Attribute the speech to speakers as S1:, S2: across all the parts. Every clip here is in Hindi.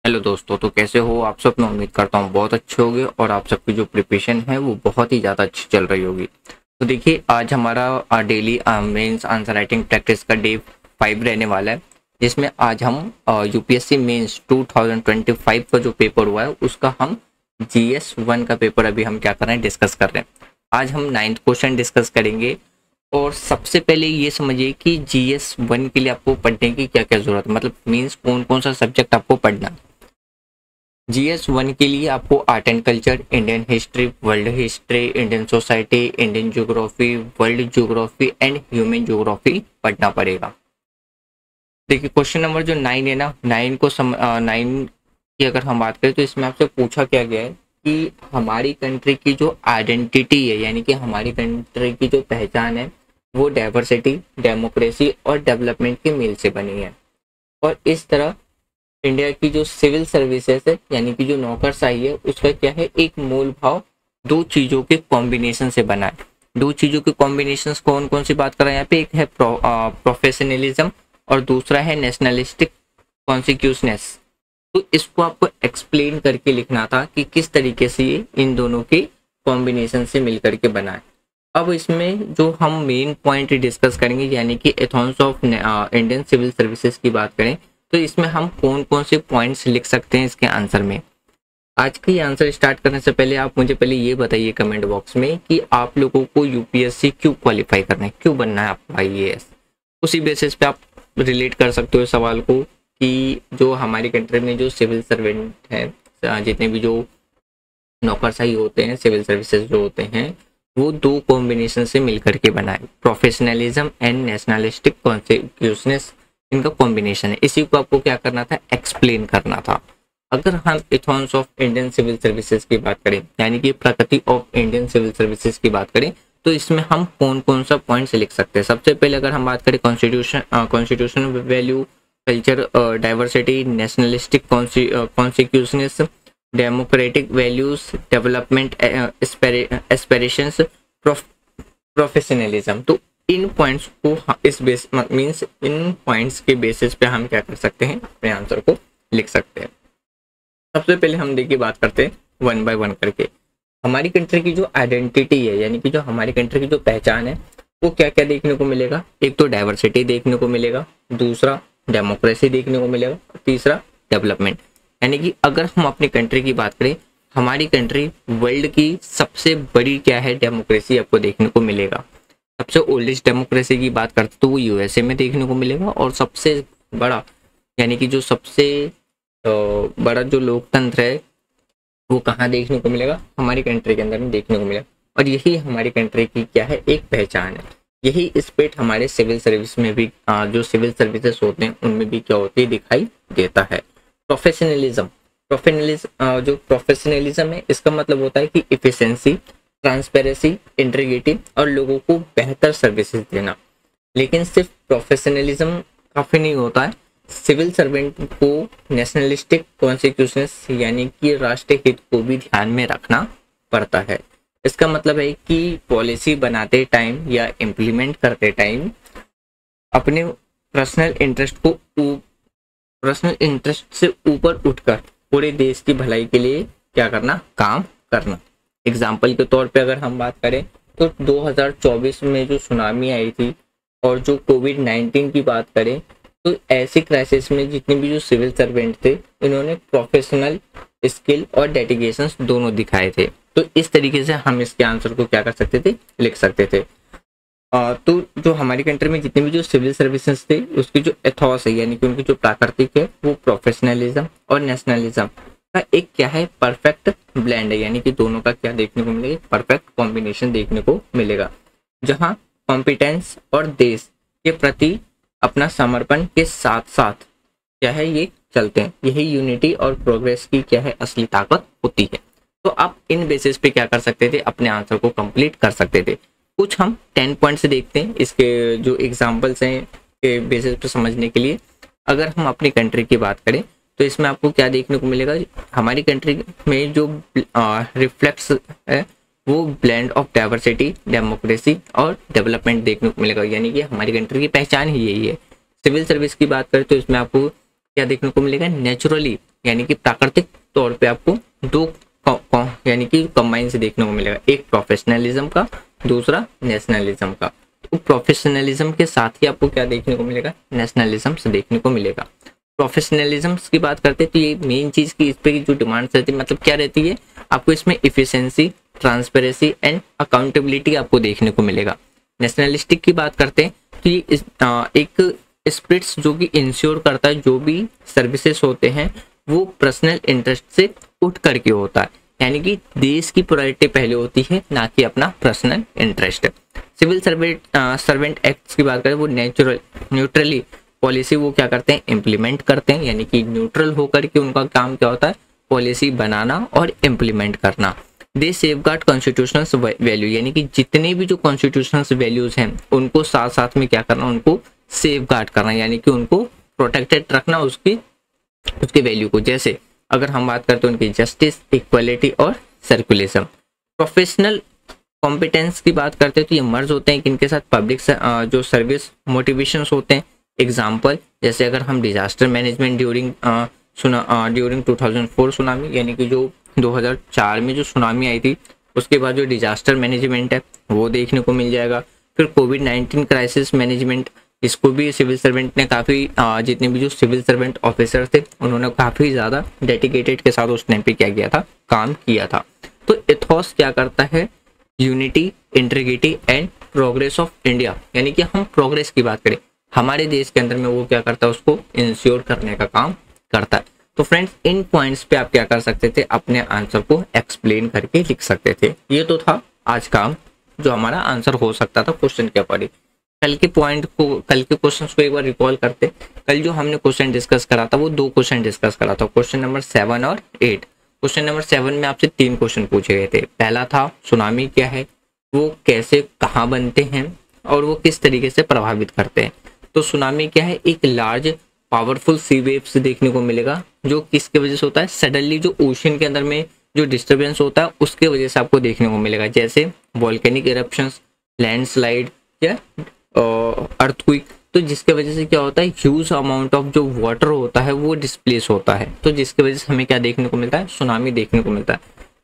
S1: हेलो दोस्तों, तो कैसे हो आप सब। मैं उम्मीद करता हूँ बहुत अच्छे होंगे और आप सबकी जो प्रिपरेशन है वो बहुत ही ज़्यादा अच्छी चल रही होगी। तो देखिए, आज हमारा daily mains answer writing practice का डे 5 रहने वाला है, जिसमें आज हम यूपीएससी मेंस 2025 का जो पेपर हुआ है उसका हम GS1 का पेपर अभी हम क्या कर रहे हैं, डिस्कस कर रहे हैं। आज हम 9th क्वेश्चन डिस्कस करेंगे। और सबसे पहले ये समझिए कि GS1 के लिए आपको पढ़ने की क्या क्या जरूरत है, मतलब मीन्स कौन कौन सा सब्जेक्ट आपको पढ़ना है। GS1 के लिए आपको art and culture, Indian history, world history, Indian society, Indian geography, world geography and human geography पढ़ना पड़ेगा। देखिए, क्वेश्चन नंबर जो 9 है ना, 9 की अगर हम बात करें तो इसमें आपसे पूछा क्या गया है कि हमारी कंट्री की जो आइडेंटिटी है, यानी कि हमारी कंट्री की जो पहचान है वो डाइवर्सिटी, डेमोक्रेसी और डेवलपमेंट के मेल से बनी है। और इस तरह इंडिया की जो सिविल सर्विसेज है, यानी कि जो नौकरशाही है, उसका क्या है, एक मूल भाव दो चीजों के कॉम्बिनेशन से बना है। दो चीजों के कॉम्बिनेशन कौन कौन सी बात कर रहे हैं यहाँ पे, एक है प्रोफेशनलिज्म और दूसरा है नेशनलिस्टिक कॉन्सिक्यूशनेस। तो इसको आपको एक्सप्लेन करके लिखना था कि किस तरीके से ये इन दोनों के कॉम्बिनेशन से मिलकर के बना है। अब इसमें जो हम मेन पॉइंट डिस्कस करेंगे, यानी कि एथॉन्स ऑफ इंडियन सिविल सर्विसेज की बात करें तो इसमें हम कौन कौन से पॉइंट्स लिख सकते हैं इसके आंसर में। आज के आंसर स्टार्ट करने से पहले आप मुझे पहले ये बताइए कमेंट बॉक्स में कि आप लोगों को यूपीएससी क्यों क्वालिफाई करना है, क्यों बनना है आपको आईएएस। उसी बेसिस पे आप रिलेट कर सकते हो सवाल को कि जो हमारी कंट्री में जो सिविल सर्वेंट है, जितने भी जो नौकरशाही होते हैं, सिविल सर्विसेज जो होते हैं, वो दो कॉम्बिनेशन से मिलकर के बना है, प्रोफेशनलिज्म एंड नेशनलिस्टिक कॉन्सिक्यूशनेस। इनका कॉम्बिनेशन है। इसी को आपको क्या करना था, एक्सप्लेन करना था। अगर हम इथॉन्स ऑफ इंडियन सिविल सर्विसेज की बात करें, यानी कि प्रकृति ऑफ इंडियन सिविल सर्विसेज की बात करें, तो इसमें हम कौन कौन सा पॉइंट्स लिख सकते हैं। सबसे पहले अगर हम बात करें constitution value, culture diversity, nationalistic consciousness, democratic values, development aspirations, professionalism. तो इन पॉइंट्स को इस बेस मींस इन पॉइंट्स के बेसिस पे हम क्या कर सकते हैं, अपने आंसर को लिख सकते हैं। सबसे पहले हम देखिए बात करते हैं वन बाय वन करके। हमारी कंट्री की जो आइडेंटिटी है, यानी कि जो हमारी कंट्री की जो पहचान है, वो क्या क्या देखने को मिलेगा। एक तो डाइवर्सिटी देखने को मिलेगा, दूसरा डेमोक्रेसी देखने को मिलेगा, तीसरा डेवलपमेंट। यानी कि अगर हम अपनी कंट्री की बात करें, हमारी कंट्री वर्ल्ड की सबसे बड़ी क्या है, डेमोक्रेसी आपको देखने को मिलेगा। सबसे ओल्डेस्ट डेमोक्रेसी की बात करते तो वो यूएसए में देखने को मिलेगा। और सबसे बड़ा, यानी कि जो सबसे बड़ा जो लोकतंत्र है वो कहाँ देखने को मिलेगा, हमारी कंट्री के अंदर में देखने को मिलेगा। और यही हमारी कंट्री की क्या है, एक पहचान है। यही स्पिरिट हमारे सिविल सर्विस में भी, जो सिविल सर्विसेज होते हैं उनमें भी क्या होती है, दिखाई देता है। प्रोफेशनलिज्म, जो प्रोफेशनलिज्म है, इसका मतलब होता है कि इफिशिएंसी, ट्रांसपेरेंसी, इंटीग्रिटी और लोगों को बेहतर सर्विसेज देना। लेकिन सिर्फ प्रोफेशनलिज्म काफी नहीं होता है। सिविल सर्वेंट को नेशनलिस्टिक कॉन्सिक्यूशंस, यानी कि राष्ट्रीय हित को भी ध्यान में रखना पड़ता है। इसका मतलब है कि पॉलिसी बनाते टाइम या इम्प्लीमेंट करते टाइम अपने पर्सनल इंटरेस्ट से ऊपर उठकर पूरे देश की भलाई के लिए क्या करना, काम करना। एग्जाम्पल के तौर पे अगर हम बात करें तो 2024 में जो सुनामी आई थी और जो कोविड-19 की बात करें, तो ऐसी क्राइसिस में जितने भी जो सिविल सर्वेंट थे, इन्होंने प्रोफेशनल स्किल और डेडिकेशन दोनों दिखाए थे। तो इस तरीके से हम इसके आंसर को क्या कर सकते थे, लिख सकते थे। तो जो हमारी कंट्री में जितने भी जो सिविल सर्विसेज थे, उसकी जो एथॉस है, यानी कि उनकी जो प्राकृतिक है, वो प्रोफेशनलिज्म और नेशनलिज्म का एक क्या है, परफेक्ट ब्लेंड है। यानी कि दोनों का क्या देखने को मिलेगा, परफेक्ट कॉम्बिनेशन देखने को मिलेगा, जहां कॉम्पिटेंस और देश के प्रति अपना समर्पण के साथ साथ क्या है, ये चलते हैं। यही यूनिटी और प्रोग्रेस की क्या है, असली ताकत होती है। तो आप इन बेसिस पे क्या कर सकते थे, अपने आंसर को कंप्लीट कर सकते थे। कुछ हम 10 पॉइंट्स देखते हैं इसके जो एग्जांपल्स हैं के बेसिस पे समझने के लिए। अगर हम अपनी कंट्री की बात करें तो इसमें आपको क्या देखने को मिलेगा, हमारी कंट्री में जो रिफ्लेक्स है वो ब्लेंड ऑफ डाइवर्सिटी, डेमोक्रेसी और डेवलपमेंट देखने को मिलेगा। यानी कि हमारी कंट्री की पहचान ही यही है। सिविल सर्विस की बात करें तो इसमें आपको क्या देखने को मिलेगा, नेचुरली यानी कि प्राकृतिक तौर पे आपको दो यानी कि कंबाइन से देखने को मिलेगा, एक प्रोफेशनलिज्म का, दूसरा नेशनलिज्म का। तो प्रोफेशनलिज्म के साथ ही आपको क्या देखने को मिलेगा, नेशनलिज्म से देखने को मिलेगा। प्रोफेशनलिज्म की बात करते हैं तो ये मेन चीज की इस पे की जो डिमांड रहती है, मतलब क्या रहती है, आपको इसमें इफिशिएंसी, ट्रांसपेरेंसी एंड अकाउंटेबिलिटी आपको देखने को मिलेगा। नेशनलिस्टिक की बात करते हैं तो ये एक स्पिरिट्स जो कि इंश्योर करता है जो भी सर्विसेज होते हैं वो पर्सनल इंटरेस्ट से उठ करके होता है, यानी कि देश की प्रायोरिटी पहले होती है ना कि अपना personal interest. Civil servant act की बात करें, वो न्यूट्रली पॉलिसी वो क्या करते हैं, इम्प्लीमेंट करते हैं, यानी कि न्यूट्रल होकर के उनका काम क्या होता है, पॉलिसी बनाना और इम्प्लीमेंट करना। दे सेफगार्ड कॉन्स्टिट्यूशनल वैल्यू, यानी कि जितने भी जो कॉन्स्टिट्यूशनल वैल्यूज हैं उनको साथ साथ में क्या करना, उनको सेफगार्ड करना, यानी कि उनको प्रोटेक्टेड रखना उसके वैल्यू को। जैसे अगर हम बात करते हैं उनकी जस्टिस, इक्वालिटी और सर्कुलेशन। प्रोफेशनल कॉम्पिटेंस की बात करते हैं तो ये मर्ज होते हैं कि इनके साथ पब्लिक जो सर्विस मोटिवेशंस होते हैं। एग्जाम्पल जैसे अगर हम डिजास्टर मैनेजमेंट ड्यूरिंग 2004 सुनामी, यानी कि जो 2004 में जो सुनामी आई थी उसके बाद जो डिजास्टर मैनेजमेंट है वो देखने को मिल जाएगा। फिर कोविड-19 क्राइसिस मैनेजमेंट, इसको भी सिविल सर्वेंट ने काफ़ी जितने भी जो सिविल सर्वेंट ऑफिसर थे उन्होंने काफ़ी ज़्यादा डेडिकेटेड के साथ उस टाइम पे क्या किया था, काम किया था। तो इथॉस क्या करता है, unity, integrity and progress of India, यानी कि हम प्रोग्रेस की बात करें हमारे देश के अंदर में वो क्या करता है, उसको इंश्योर करने का काम करता है। तो फ्रेंड्स इन पॉइंट्स पे आप क्या कर सकते थे, अपने आंसर को एक्सप्लेन करके लिख सकते थे। ये तो था आज का जो हमारा आंसर हो सकता था क्वेश्चन के ऊपर। कल के क्वेश्चंस को एक बार रिकॉल करते। कल जो हमने क्वेश्चन डिस्कस करा था वो 2 क्वेश्चन डिस्कस करा था, क्वेश्चन नंबर 7 और 8। क्वेश्चन नंबर 7 में आपसे 3 क्वेश्चन पूछे गए थे। पहला था सुनामी क्या है, वो कैसे कहाँ बनते हैं और वो किस तरीके से प्रभावित करते हैं। तो सुनामी क्या है, एक लार्ज पावरफुल सी वेव्स देखने को मिलेगा जो किसके वजह से होता है, सडनली जो ओशन के अंदर में जो डिस्टर्बेंस होता है उसके वजह से आपको देखने को मिलेगा, जैसे वॉल्केनिक इरप्शंस, लैंडस्लाइड या अर्थक्वेक। तो जिसके वजह से क्या होता है, ह्यूज अमाउंट ऑफ जो वाटर होता है वो डिस्प्लेस होता है, तो जिसके वजह से हमें क्या देखने को मिलता है, सुनामी देखने को मिलता है।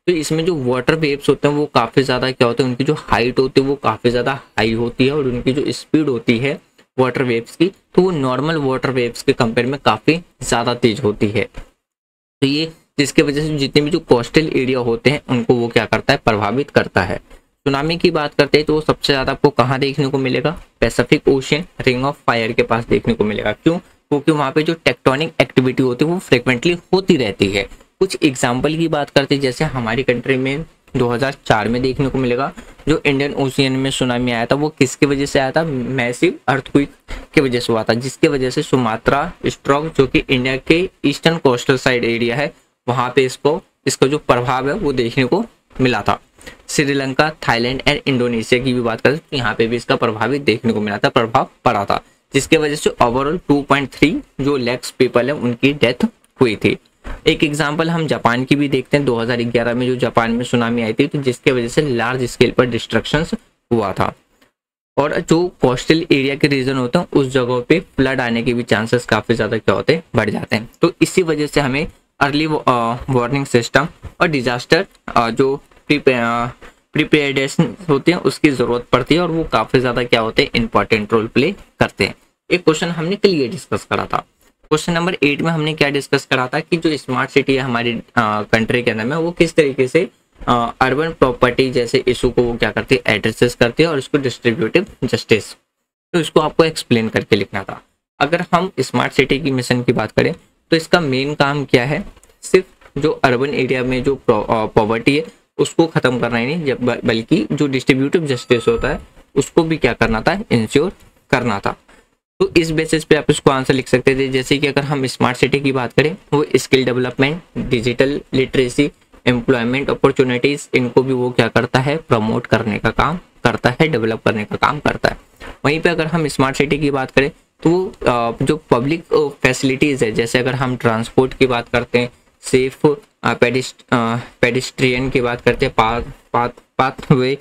S1: तो इसमें जो वाटर वेव्स होते हैं वो काफ़ी ज़्यादा क्या होता है, उनकी जो हाइट होती है वो काफ़ी ज़्यादा हाई होती है और उनकी जो स्पीड होती है वाटर वेव्स की तो वो नॉर्मल वाटर वेव्स के कंपेयर में काफ़ी ज़्यादा तेज होती है। तो ये जिसके वजह से जितने भी जो कोस्टल एरिया होते हैं उनको वो क्या करता है, प्रभावित करता है। सुनामी की बात करते हैं तो वो सबसे ज़्यादा आपको कहाँ देखने को मिलेगा, Pacific ocean ring of fire के पास देखने को मिलेगा। क्यों, क्योंकि वहाँ पे जो टेक्टोनिक एक्टिविटी होती है वो फ्रिक्वेंटली होती रहती है। कुछ एग्जाम्पल की बात करते हैं, जैसे हमारी कंट्री में 2004 में देखने को मिलेगा जो इंडियन ओशियन में सुनामी आया था वो किसकी वजह से आया था, मैसिव अर्थक्वेक की वजह से हुआ था, जिसके वजह से सुमात्रा स्ट्रोक जो कि इंडिया के ईस्टर्न कोस्टल साइड एरिया है वहाँ पे इसका जो प्रभाव है वो देखने को मिला था। श्रीलंका, थाईलैंड एंड इंडोनेशिया की भी बात करें तो यहाँ पे भी इसका प्रभावित देखने को मिला था, प्रभाव पड़ा था, जिसके वजह से ओवरऑल 2.3 जो लैक्स पीपल है उनकी डेथ हुई थी। एक एग्जांपल हम जापान की भी देखते हैं, 2011 में जो जापान में सुनामी आई थी तो जिसके वजह से लार्ज स्केल पर डिस्ट्रक्शंस हुआ था और जो कोस्टल एरिया के रीजन होते हैं उस जगहों पे फ्लड आने के भी चांसेस काफ़ी ज़्यादा क्या होते हैं, बढ़ जाते हैं। तो इसी वजह से हमें अर्ली वार्निंग सिस्टम और डिजास्टर जो प्रिपेयर्डनेस होते हैं उसकी ज़रूरत पड़ती है और वो काफ़ी ज़्यादा क्या होते हैं, इंपॉर्टेंट रोल प्ले करते हैं। एक क्वेश्चन हमने कल ये डिस्कस करा था, क्वेश्चन नंबर 8 में हमने क्या डिस्कस करा था कि जो स्मार्ट सिटी है हमारी कंट्री के अंदर में वो किस तरीके से अर्बन प्रॉपर्टी जैसे इशू को वो क्या करती है, एड्रेसेस करती है और इसको डिस्ट्रीब्यूटिव जस्टिस, तो इसको आपको एक्सप्लेन करके लिखना था। अगर हम स्मार्ट सिटी की मिशन की बात करें तो इसका मेन काम क्या है, सिर्फ जो अर्बन एरिया में जो पॉवर्टी है उसको खत्म करना ही नहीं, बल्कि जो डिस्ट्रीब्यूटिव जस्टिस होता है उसको भी क्या करना था, इंश्योर करना था। तो इस बेसिस पे आप इसको आंसर लिख सकते थे, जैसे कि अगर हम स्मार्ट सिटी की बात करें वो skill development, digital literacy, employment opportunities, इनको भी वो क्या करता है, प्रमोट करने का काम करता है, डेवलप करने का काम करता है। वहीं पे अगर हम स्मार्ट सिटी की बात करें तो जो पब्लिक फैसिलिटीज़ है, जैसे अगर हम ट्रांसपोर्ट की बात करते हैं, सेफ पेडिस्ट्रियन की बात करते हैं, पाथवे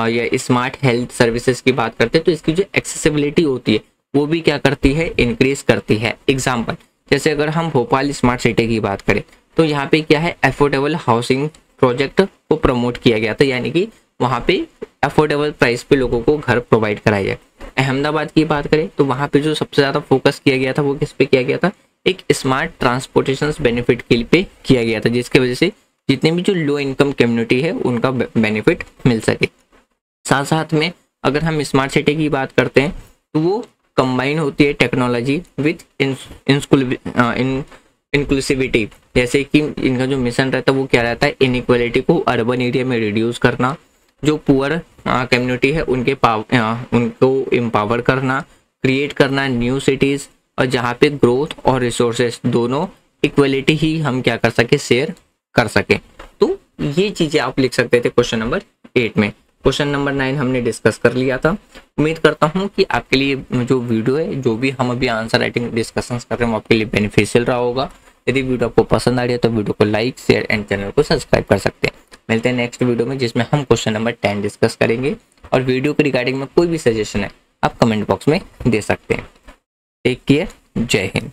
S1: या स्मार्ट हेल्थ सर्विसेज की बात करते हैं, तो इसकी जो एक्सेसिबिलिटी होती है वो भी क्या करती है, इंक्रीज करती है। एग्जाम्पल जैसे अगर हम भोपाल स्मार्ट सिटी की बात करें तो यहाँ पे क्या है, अफोर्डेबल हाउसिंग प्रोजेक्ट को प्रमोट किया गया था, यानी कि वहाँ पे अफोर्डेबल प्राइस पे लोगों को घर प्रोवाइड कराया जाए। अहमदाबाद की बात करें तो वहाँ पे जो सबसे ज़्यादा फोकस किया गया था वो किस पे किया गया था, एक स्मार्ट ट्रांसपोर्टेशन बेनिफिट के पे किया गया था, जिसकी वजह से जितने भी जो लो इनकम कम्युनिटी है उनका बेनिफिट मिल सके। साथ साथ में अगर हम स्मार्ट सिटी की बात करते हैं तो वो कंबाइन होती है टेक्नोलॉजी विथ इंक्लूसिविटी। जैसे कि इनका जो मिशन रहता है वो क्या रहता है, इनइक्वालिटी को अर्बन एरिया में रिड्यूस करना, जो पुअर कम्युनिटी है उनको एम्पावर करना, क्रिएट करना न्यू सिटीज़, और जहाँ पे ग्रोथ और रिसोर्सेज दोनों इक्वलिटी ही हम क्या कर सके, शेयर कर सके। तो ये चीज़ें आप लिख सकते थे क्वेश्चन नंबर 8 में। क्वेश्चन नंबर 9 हमने डिस्कस कर लिया था। उम्मीद करता हूँ कि आपके लिए जो वीडियो है, जो भी हम अभी आंसर राइटिंग डिस्कशंस कर रहे हैं, वो आपके लिए बेनिफिशियल रहा होगा। यदि वीडियो आपको पसंद आ रही है तो वीडियो को लाइक, शेयर एंड चैनल को सब्सक्राइब कर सकते हैं। मिलते हैं नेक्स्ट वीडियो में, जिसमें हम क्वेश्चन नंबर 10 डिस्कस करेंगे। और वीडियो के रिगार्डिंग में कोई भी सजेशन है आप कमेंट बॉक्स में दे सकते हैं। टेक केयर, जय हिंद।